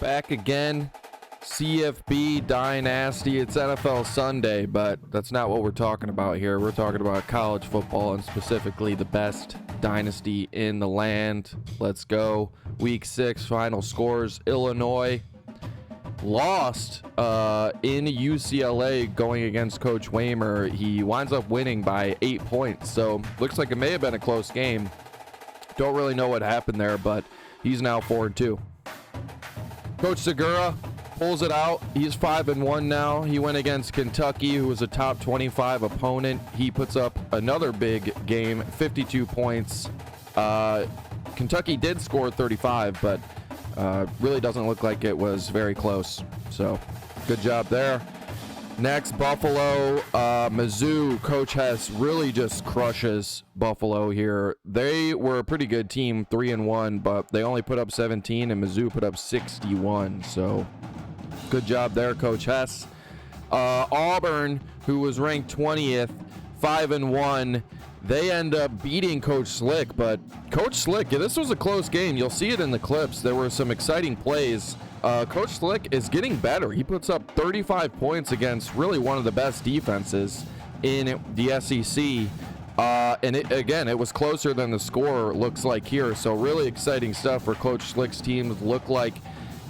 Back again, CFB Dynasty. It's NFL Sunday, but that's not what we're talking about here. We're talking about college football and specifically the best dynasty in the land. Let's go. Week 6 final scores. Illinois lost in UCLA going against Coach Waymer. He winds up winning by 8 points. So looks like it may have been a close game. Don't really know what happened there, but he's now 4-2. Coach Segura pulls it out. He's 5-1 now. He went against Kentucky, who was a top 25 opponent. He puts up another big game, 52 points. Kentucky did score 35, but really doesn't look like it was very close. So good job there. Next, Buffalo, Mizzou. Coach Hess really just crushes Buffalo here. They were a pretty good team, 3-1, but they only put up 17, and Mizzou put up 61. So good job there, Coach Hess. Auburn, who was ranked 20th, 5-1. They end up beating Coach Slick, but Coach Slick, this was a close game. You'll see it in the clips. There were some exciting plays. Coach Slick is getting better. He puts up 35 points against really one of the best defenses in the SEC. And it was closer than the score looks like here. So really exciting stuff for Coach Slick's team. Look like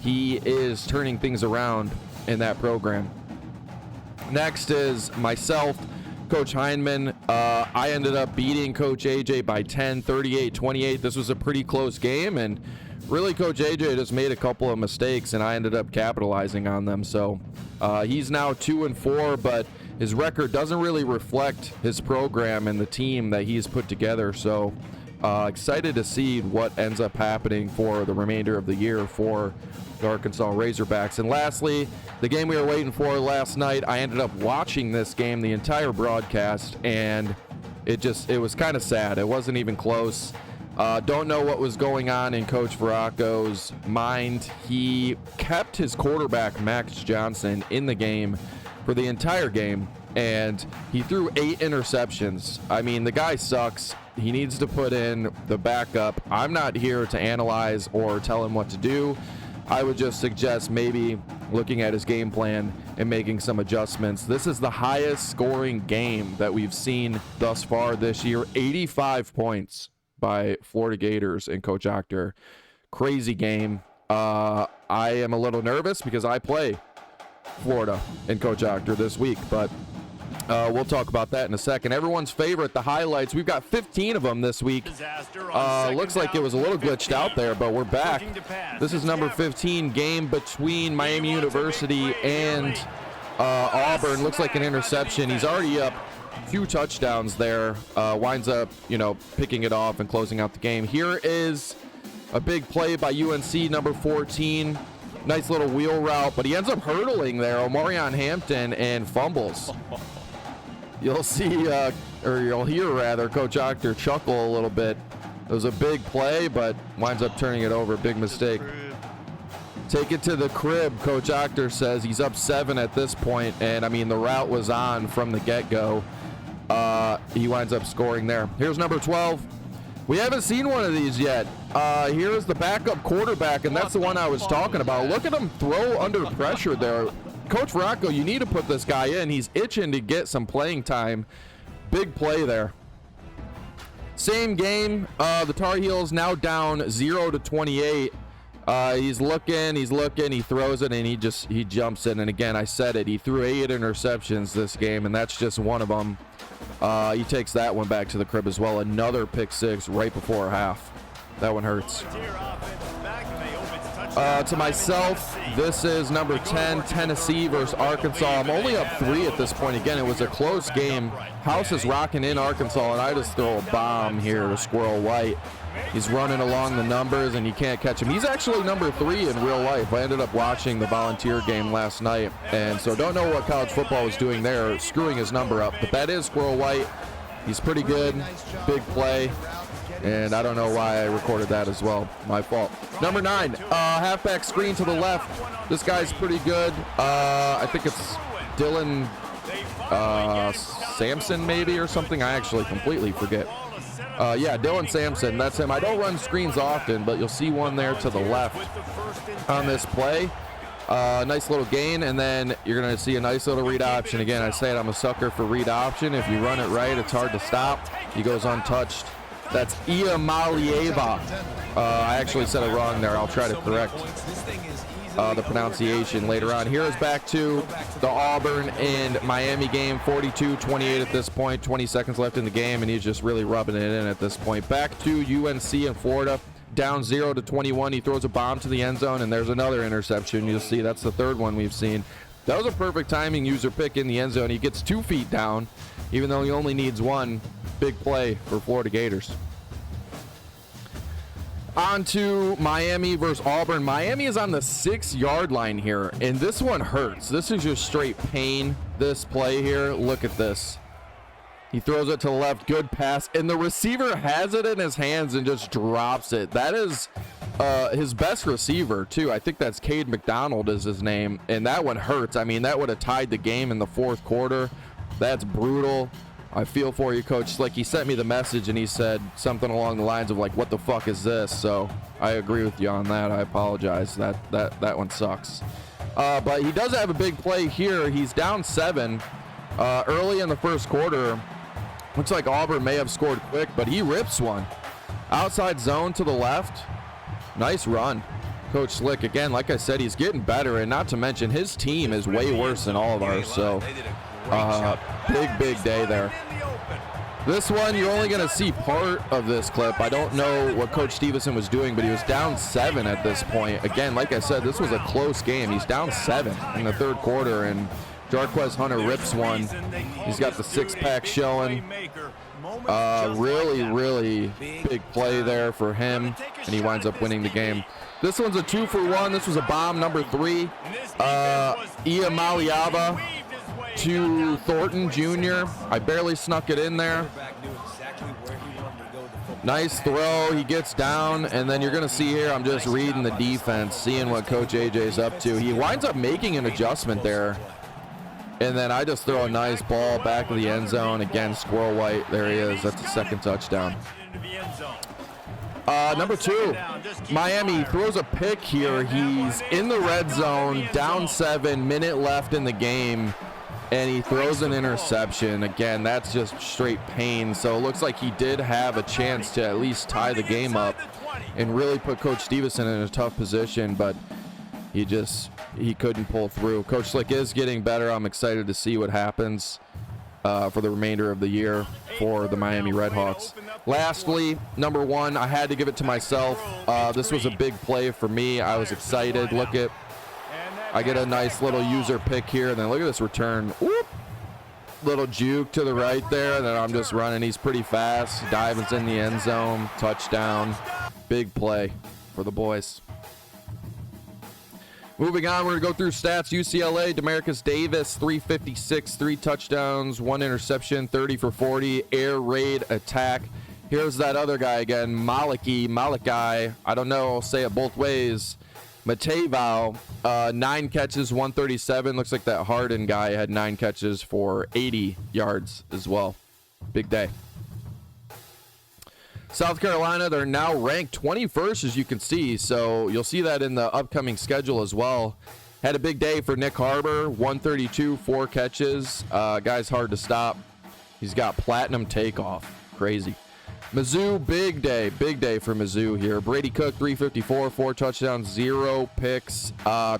he is turning things around in that program. Next is myself, Coach Heineman. I ended up beating Coach AJ by 10, 38-28. This was a pretty close game, and really Coach AJ just made a couple of mistakes, and I ended up capitalizing on them. So he's now 2-4, but his record doesn't really reflect his program and the team that he's put together. So excited to see what ends up happening for the remainder of the year for the Arkansas Razorbacks. And lastly, the game we were waiting for last night, I ended up watching this game, the entire broadcast, and it was kind of sad. It wasn't even close. Don't know what was going on in Coach Veracco's mind. He kept his quarterback, Max Johnson, in the game for the entire game, and he threw 8 interceptions. I mean, the guy sucks. He needs to put in the backup. I'm not here to analyze or tell him what to do. I would just suggest maybe looking at his game plan and making some adjustments. This is the highest scoring game that we've seen thus far this year. 85 points by Florida Gators and Coach Octor. Crazy game. I am a little nervous because I play Florida and Coach Octor this week, but we'll talk about that in a second. Everyone's favorite, the highlights. We've got 15 of them this week. Looks like it was a little glitched out there, but we're back. This is number 15, game between Miami University and Auburn. Looks like an interception. He's already up 2 touchdowns there. Winds up, picking it off and closing out the game. Here is a big play by UNC, number 14. Nice little wheel route, but he ends up hurdling there, Omarion Hampton, and fumbles. You'll see, or you'll hear rather, Coach Octor chuckle a little bit. It was a big play, but winds up turning it over. Big mistake. Take it to the crib, Coach Octor says. He's up 7 at this point, and I mean, the route was on from the get-go. He winds up scoring there. Here's number 12. We haven't seen one of these yet. Here's the backup quarterback, and that's the one I was talking about. Look at him throw under pressure there. Coach Veracco, you need to put this guy in. He's itching to get some playing time. Big play there. Same game. The Tar Heels now down 0-28. He's looking, he throws it, and he jumps in. And again, I said it, he threw 8 interceptions this game, and that's just one of them. He takes that one back to the crib as well. Another pick 6 right before half. That one hurts. To myself, this is number 10, Tennessee versus Arkansas. I'm only up 3 at this point. Again, it was a close game. House is rocking in Arkansas, and I just throw a bomb here to Squirrel White. He's running along the numbers, and you can't catch him. He's actually number 3 in real life. I ended up watching the Volunteer game last night, and so don't know what college football was doing there, screwing his number up. But that is Squirrel White. He's pretty good. Big play. And I don't know why I recorded that as well. My fault. Number 9, halfback screen to the left. This guy's pretty good. I think it's Dylan Sampson maybe or something. I actually completely forget. Yeah, Dylan Sampson, that's him. I don't run screens often, but you'll see one there to the left on this play. Nice little gain, and then you're going to see a nice little read option. Again, I said I'm a sucker for read option. If you run it right, it's hard to stop. He goes untouched. That's Iamalieva. I actually said it wrong there. I'll try to correct the pronunciation later on. Here is back to the Auburn and Miami game. 42-28 at this point. 20 seconds left in the game, and he's just really rubbing it in at this point. Back to UNC in Florida. Down 0-21. He throws a bomb to the end zone, and there's another interception. You'll see that's the third one we've seen. That was a perfect timing user pick in the end zone. He gets 2 feet down, even though he only needs one. Big play for Florida Gators. On to Miami versus Auburn. Miami is on the 6-yard line here, and this one hurts. This is just straight pain, this play here. Look at this. He throws it to the left, good pass, and the receiver has it in his hands and just drops it. That is his best receiver, too. I think that's Cade McDonald is his name, and that one hurts. I mean, that would have tied the game in the fourth quarter. That's brutal. I feel for you, Coach Slick. He sent me the message, and he said something along the lines of, like, what the fuck is this? So I agree with you on that. I apologize. That one sucks. But he does have a big play here. He's down 7 early in the first quarter. Looks like Auburn may have scored quick, but he rips one. Outside zone to the left. Nice run. Coach Slick, again, like I said, he's getting better, and not to mention his team is way worse than all of ours. So big day there. This one, you're only going to see part of this clip. I don't know what Coach Stevenson was doing, but he was down 7 at this point. Again, like I said, this was a close game. He's down 7 in the third quarter, and Jarquez Hunter rips one. He's got the 6-pack showing. Really big play there for him, and he winds up winning the game. This one's a 2-for-1. This was a bomb, number 3. Iamaliava to Thornton Jr. I barely snuck it in there. Nice throw. He gets down, and then you're going to see here, I'm just reading the defense, seeing what Coach AJ's up to. He winds up making an adjustment there. And then I just throw a nice ball back of the end zone. Again, Squirrel White. There he is. That's the second touchdown. Number 2, Miami throws a pick here. He's in the red zone, down 7, minute left in the game, and he throws an interception. Again, that's just straight pain. So it looks like he did have a chance to at least tie the game up and really put Coach Stevenson in a tough position, but he couldn't pull through. Coach Slick is getting better. I'm excited to see what happens for the remainder of the year for the Miami Redhawks. Lastly, number 1, I had to give it to myself. This was a big play for me. I was excited. I get a nice little user pick here, and then look at this return. Whoop. Little juke to the right there, and then I'm just running. He's pretty fast. Dives in the end zone. Touchdown. Big play for the boys. Moving on, we're going to go through stats. UCLA, Demarcus Davis, 356, 3 touchdowns, 1 interception, 30 for 40, air raid attack. Here's that other guy again, Malachi, I don't know, I'll say it both ways. Matevau, 9 catches, 137. Looks like that Harden guy had 9 catches for 80 yards as well. Big day. South Carolina, they're now ranked 21st, as you can see, so you'll see that in the upcoming schedule as well. Had a big day for Nick Harbor, 132, 4 catches. Guy's hard to stop. He's got platinum takeoff. Crazy. Mizzou, big day for Mizzou here. Brady Cook, 354, 4 touchdowns, 0 picks,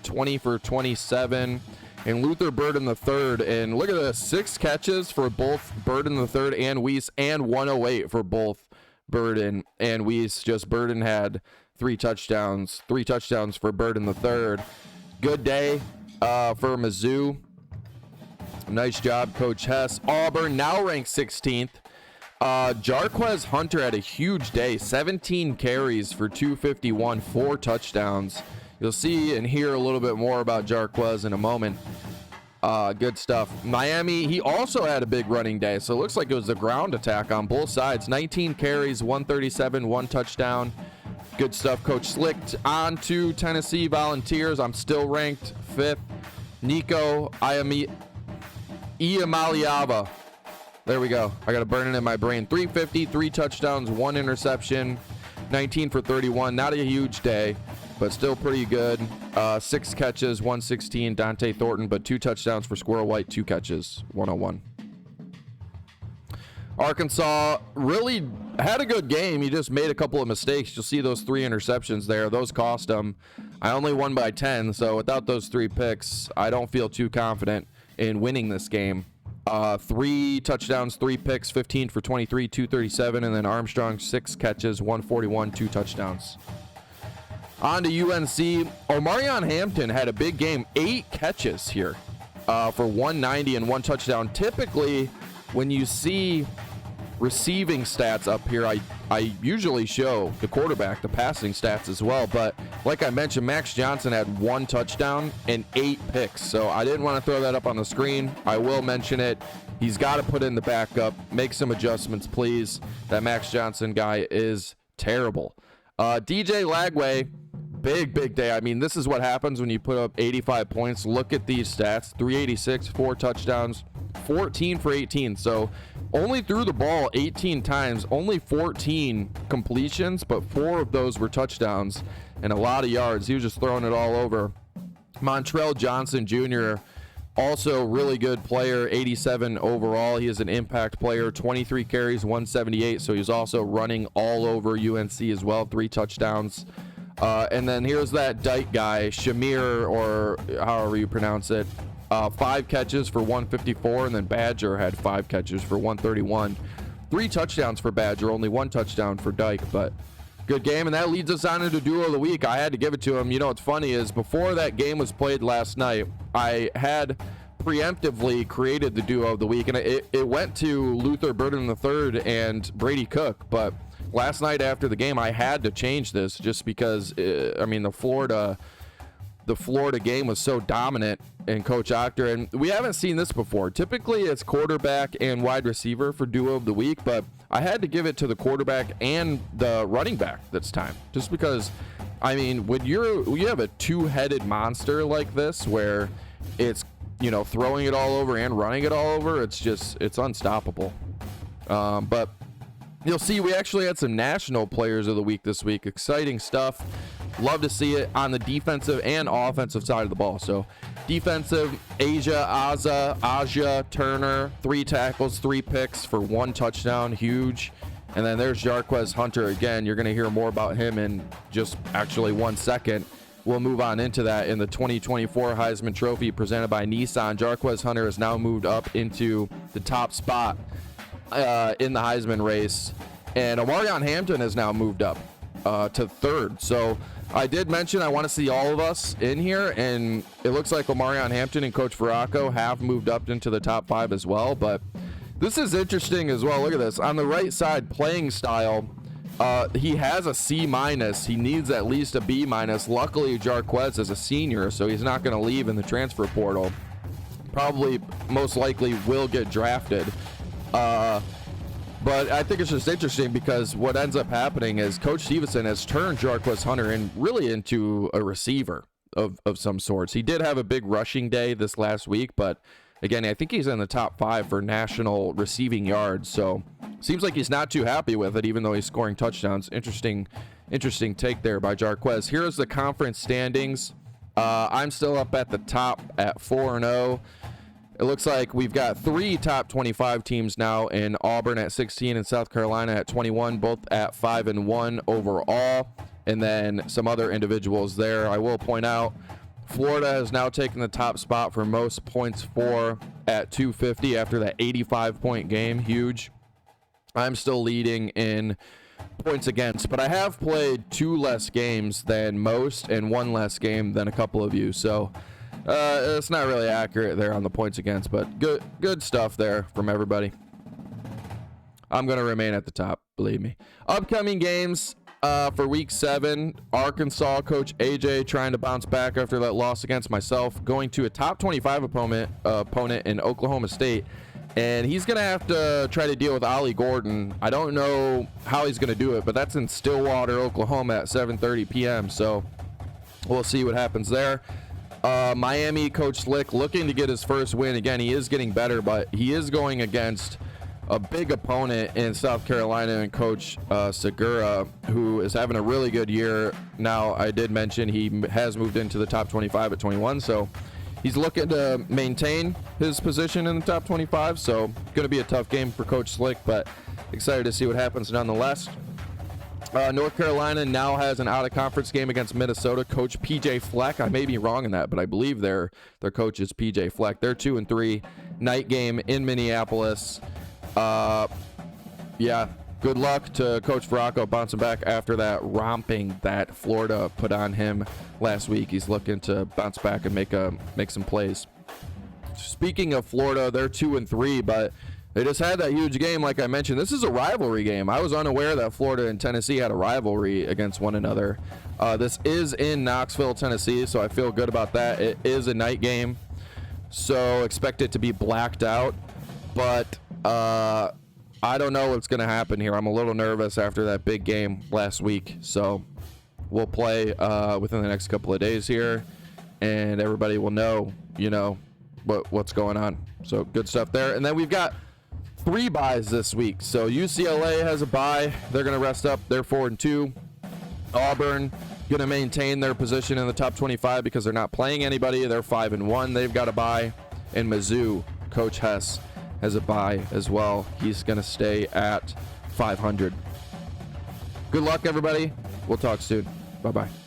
20 for 27. And Luther Burden III, and look at this, 6 catches for both Burden III and Weiss, and 108 for both Burden and Weiss. Just Burden had 3 touchdowns for Burden III. Good day for Mizzou. Nice job, Coach Hess. Auburn now ranked 16th. Jarquez Hunter had a huge day, 17 carries for 251, 4 touchdowns. You'll see and hear a little bit more about Jarquez in a moment. Good stuff. Miami, he also had a big running day, so it looks like it was a ground attack on both sides. 19 carries, 137, 1 touchdown. Good stuff, Coach Slick. On to Tennessee Volunteers. I'm still ranked 5th. Nico Iamaliava. There we go. I got to burn it in my brain. 350, 3 touchdowns, 1 interception, 19 for 31. Not a huge day, but still pretty good. 6 catches, 116. Dante Thornton, but 2 touchdowns for Squirrel White, 2 catches, 101. Arkansas really had a good game. He just made a couple of mistakes. You'll see those 3 interceptions there. Those cost him. I only won by 10, so without those 3 picks, I don't feel too confident in winning this game. 3 touchdowns, 3 picks, 15 for 23, 237, and then Armstrong 6 catches, 141, 2 touchdowns. On to UNC. Omarion Hampton had a big game, 8 catches here for 190 and 1 touchdown. Typically, when you see receiving stats up here, I usually show the quarterback, the passing stats as well, but like I mentioned, Max Johnson had 1 touchdown and 8 picks, so I didn't want to throw that up on the screen. I will mention it. He's got to put in the backup, make some adjustments, please. That Max Johnson guy is terrible. DJ Lagway, big day. I mean, this is what happens when you put up 85 points. Look at these stats: 386, 4 touchdowns, 14 for 18. So only threw the ball 18 times, only 14 completions, but 4 of those were touchdowns and a lot of yards. He was just throwing it all over. Montrell Johnson Jr., also really good player, 87 overall. He is an impact player, 23 carries, 178. So he's also running all over UNC as well, 3 touchdowns. And then here's that Dyke guy, Shamir, or however you pronounce it. 5 catches for 154, and then Badger had 5 catches for 131. 3 touchdowns for Badger, only 1 touchdown for Dyke, but good game. And that leads us on into Duo of the Week. I had to give it to him. You know what's funny is before that game was played last night, I had preemptively created the Duo of the Week, and it went to Luther Burden III and Brady Cook, but last night after the game, I had to change this just because, I mean, the Florida game was so dominant in Coach Octor, and we haven't seen this before. Typically, it's quarterback and wide receiver for Duo of the Week, but I had to give it to the quarterback and the running back this time, just because, I mean, when you have a 2-headed monster like this, where it's, you know, throwing it all over and running it all over, it's unstoppable. But you'll see we actually had some national players of the week this week. Exciting stuff. Love to see it on the defensive and offensive side of the ball. So defensive, Aja Turner, 3 tackles, 3 picks for 1 touchdown. Huge. And then there's Jarquez Hunter again. You're going to hear more about him in just actually 1 second. We'll move on into that. In the 2024 Heisman Trophy presented by Nissan, Jarquez Hunter has now moved up into the top spot in the Heisman race, and Omarion Hampton has now moved up to 3rd. So I did mention I want to see all of us in here, and it looks like Omarion Hampton and Coach Veracco have moved up into the top 5 as well. But this is interesting as well. Look at this on the right side, playing style. He has a C-. He needs at least a B-. Luckily, Jarquez is a senior, so he's not going to leave in the transfer portal. Probably, most likely, will get drafted. But I think it's just interesting because what ends up happening is Coach Stevenson has turned Jarquez Hunter really into a receiver of some sorts. He did have a big rushing day this last week, but again, I think he's in the top 5 for national receiving yards. So seems like he's not too happy with it, even though he's scoring touchdowns. Interesting take there by Jarquez. Here's the conference standings. I'm still up at the top at 4-0. It looks like we've got 3 top 25 teams now, in Auburn at 16 and South Carolina at 21, both at 5-1 overall, and then some other individuals there. I will point out Florida has now taken the top spot for most points for at 250 after that 85-point game. Huge. I'm still leading in points against, but I have played 2 less games than most and 1 less game than a couple of you, so it's not really accurate there on the points against, but good stuff there from everybody. I'm going to remain at the top, believe me. Upcoming games for week 7, Arkansas, Coach AJ trying to bounce back after that loss against myself, going to a top 25 opponent in Oklahoma State, and he's going to have to try to deal with Ollie Gordon. I don't know how he's going to do it, but that's in Stillwater, Oklahoma at 7:30 p.m., so we'll see what happens there. Miami, Coach Slick looking to get his first win. Again, he is getting better, but he is going against a big opponent in South Carolina and Coach Segura, who is having a really good year. Now, I did mention he has moved into the top 25 at 21, so he's looking to maintain his position in the top 25, so going to be a tough game for Coach Slick, but excited to see what happens nonetheless. North Carolina now has an out-of-conference game against Minnesota. Coach PJ Fleck, I may be wrong in that, but I believe their coach is PJ Fleck. They're 2-3. Night game in Minneapolis. Yeah, good luck to Coach Veracco bouncing back after that romping that Florida put on him last week. He's looking to bounce back and make some plays. Speaking of Florida, they're 2-3, but they just had that huge game, like I mentioned. This is a rivalry game. I was unaware that Florida and Tennessee had a rivalry against one another. This is in Knoxville, Tennessee, so I feel good about that. It is a night game, so expect it to be blacked out. But I don't know what's going to happen here. I'm a little nervous after that big game last week. So we'll play within the next couple of days here, and everybody will know, what's going on. So good stuff there. And then we've got 3 buys this week. So UCLA has a bye. They're going to rest up. They're 4-2. Auburn going to maintain their position in the top 25 because they're not playing anybody. They're 5-1. They've got a bye. And Mizzou, Coach Hess, has a bye as well. He's going to stay at 500. Good luck, everybody. We'll talk soon. Bye-bye.